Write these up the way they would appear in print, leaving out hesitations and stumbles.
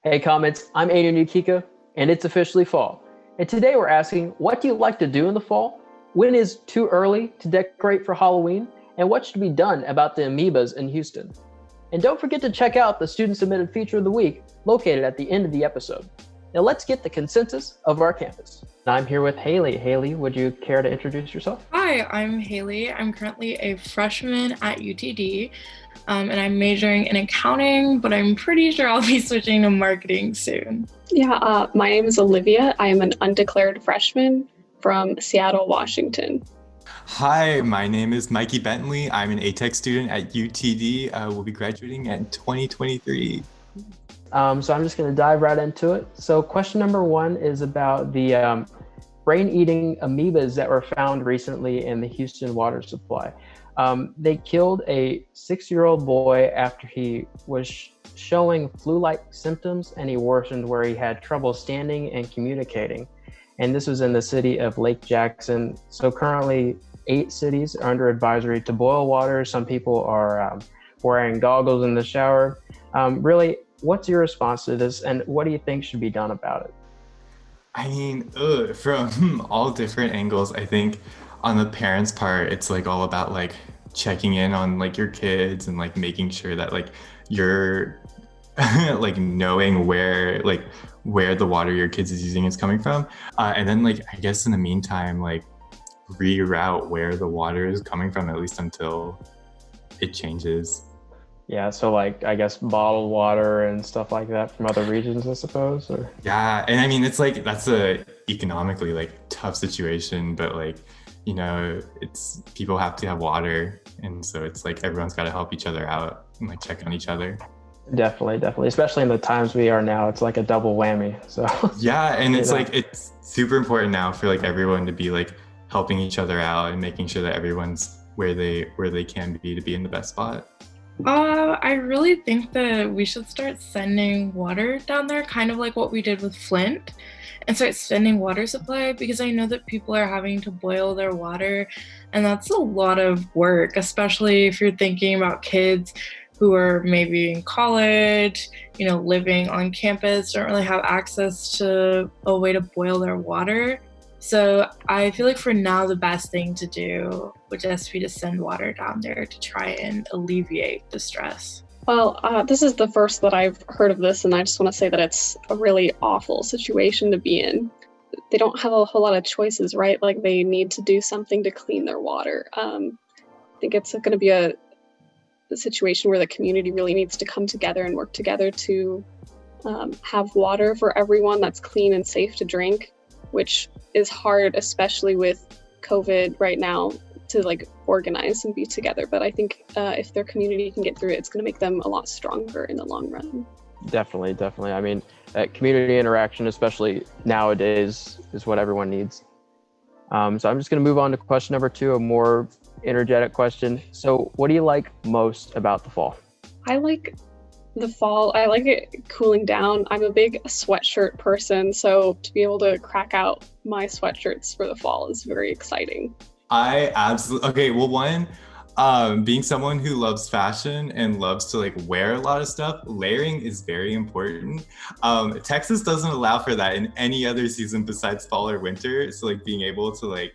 Hey Comments, I'm Aidan Yukica, and it's officially fall. And today we're asking, what do you like to do in the fall? When is too early to decorate for Halloween? And what should be done about the amoebas in Houston? And don't forget to check out the student submitted feature of the week located at the end of the episode. Now let's get the consensus of our campus. I'm here with Haley. Haley, would you care to introduce yourself? Hi, I'm Haley. I'm currently a freshman at UTD, and I'm majoring in accounting, but I'm pretty sure I'll be switching to marketing soon. My name is Olivia. I am an undeclared freshman from Seattle, Washington. Hi, my name is Mikey Bentley. I'm an ATech student at UTD. We'll be graduating in 2023. So I'm just going to dive right into it. So question number one is about the brain-eating amoebas that were found recently in the Houston water supply. They killed a 6-year-old boy after he was showing flu-like symptoms, and he worsened where he had trouble standing and communicating. And this was in the city of Lake Jackson. So currently 8 cities are under advisory to boil water. Some people are wearing goggles in the shower. Really, what's your response to this, and what do you think should be done about it? I mean, from all different angles, I think on the parents' part, it's like all about like checking in on like your kids and like making sure that like you're like knowing where the water your kids is using is coming from. And then like, I guess in the meantime, like reroute where the water is coming from, at least until it changes. Yeah, so like, I guess bottled water and stuff like that from other regions, I suppose, or? Yeah, and I mean, it's like, that's a economically like tough situation, but like, you know, it's, people have to have water. And so it's like, everyone's got to help each other out and like check on each other. Definitely. Especially in the times we are now, it's like a double whammy, so. Yeah, and it's like, it's super important now for like everyone to be like helping each other out and making sure that everyone's where they can be to be in the best spot. I really think that we should start sending water down there, kind of like what we did with Flint, and start sending water supply, because I know that people are having to boil their water, and that's a lot of work, especially if you're thinking about kids who are maybe in college, you know, living on campus, don't really have access to a way to boil their water. So I feel like for now, the best thing to do would just be to send water down there to try and alleviate the stress. Well, this is the first that I've heard of this, and I just want to say that it's a really awful situation to be in. They don't have a whole lot of choices, right? Like they need to do something to clean their water. I think it's going to be a situation where the community really needs to come together and work together to have water for everyone that's clean and safe to drink, which is hard, especially with COVID right now, to like organize and be together. But I think if their community can get through it, it's going to make them a lot stronger in the long run. Definitely. I mean, community interaction, especially nowadays, is what everyone needs. So I'm just going to move on to question number 2, a more energetic question. So what do you like most about the fall? I like the fall. I like it cooling down. I'm a big sweatshirt person, so to be able to crack out my sweatshirts for the fall is very exciting. I absolutely, okay, well, one, being someone who loves fashion and loves to like wear a lot of stuff, layering is very important. Texas doesn't allow for that in any other season besides fall or winter. So like being able to like,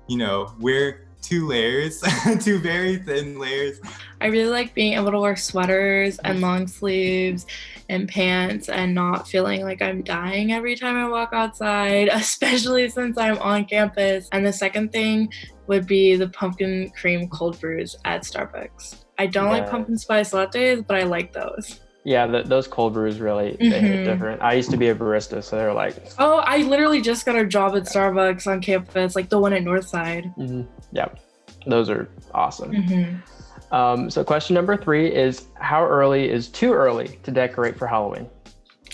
you know, wear 2 layers, 2 very thin layers. I really like being able to wear sweaters and long sleeves and pants and not feeling like I'm dying every time I walk outside, especially since I'm on campus. And the second thing would be the pumpkin cream cold brews at Starbucks. I don't like pumpkin spice lattes, but I like those. Yeah, those cold brews really, they hit different. I used to be a barista, so they're like... Oh, I literally just got a job at Starbucks on campus, like the one at Northside. Yeah, those are awesome. So question number 3 is, how early is too early to decorate for Halloween?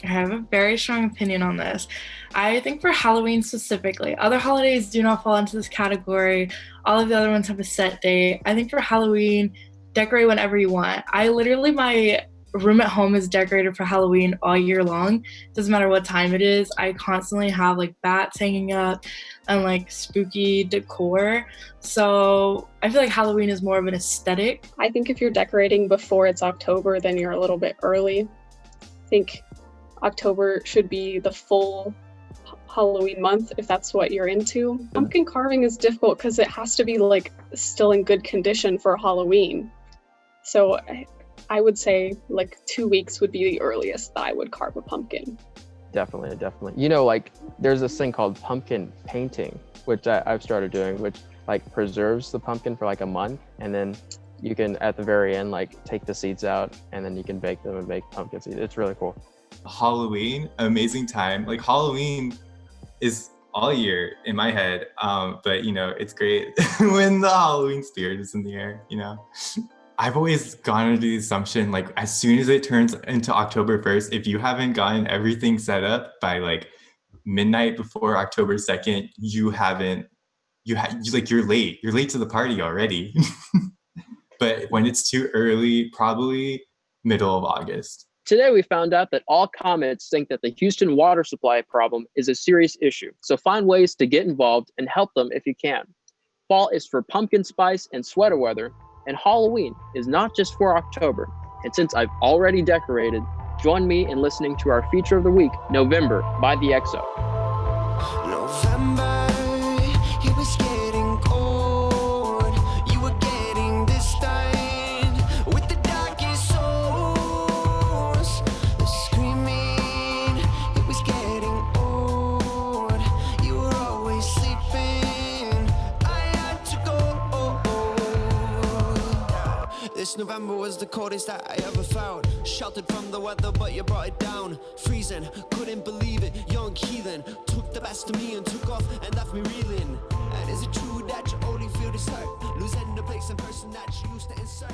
I have a very strong opinion on this. I think for Halloween specifically, other holidays do not fall into this category. All of the other ones have a set date. I think for Halloween, decorate whenever you want. My room at home is decorated for Halloween all year long. Doesn't matter what time it is. I constantly have like bats hanging up and like spooky decor. So I feel like Halloween is more of an aesthetic. I think if you're decorating before it's October, then you're a little bit early. I think October should be the full Halloween month if that's what you're into. Pumpkin carving is difficult because it has to be like still in good condition for Halloween. So I would say like 2 weeks would be the earliest that I would carve a pumpkin. Definitely. You know, like there's this thing called pumpkin painting, which I've started doing, which like preserves the pumpkin for like a month, and then you can at the very end like take the seeds out, and then you can bake them and make pumpkin seeds. It's really cool. Halloween, amazing time. Like Halloween is all year in my head, but you know, it's great when the Halloween spirit is in the air, you know. I've always gone under the assumption, like as soon as it turns into October 1st, if you haven't gotten everything set up by like midnight before October 2nd, you're late. You're late to the party already. But when it's too early, probably middle of August. Today, we found out that all comets think that the Houston water supply problem is a serious issue. So find ways to get involved and help them if you can. Fall is for pumpkin spice and sweater weather, and Halloween is not just for October. And since I've already decorated, join me in listening to our feature of the week, November by the EXO. November, it was getting cold. You were getting disdained with the darkest souls. The screaming, it was getting old. You were always sleeping. I had to go. This November was the coldest that I ever felt. Sheltered from the weather, but you brought it down. Freezing, couldn't believe it. Young heathen took the best of me and took off and left me reeling. And is it true that you only feel this hurt? Losing the place and person that you used to insert?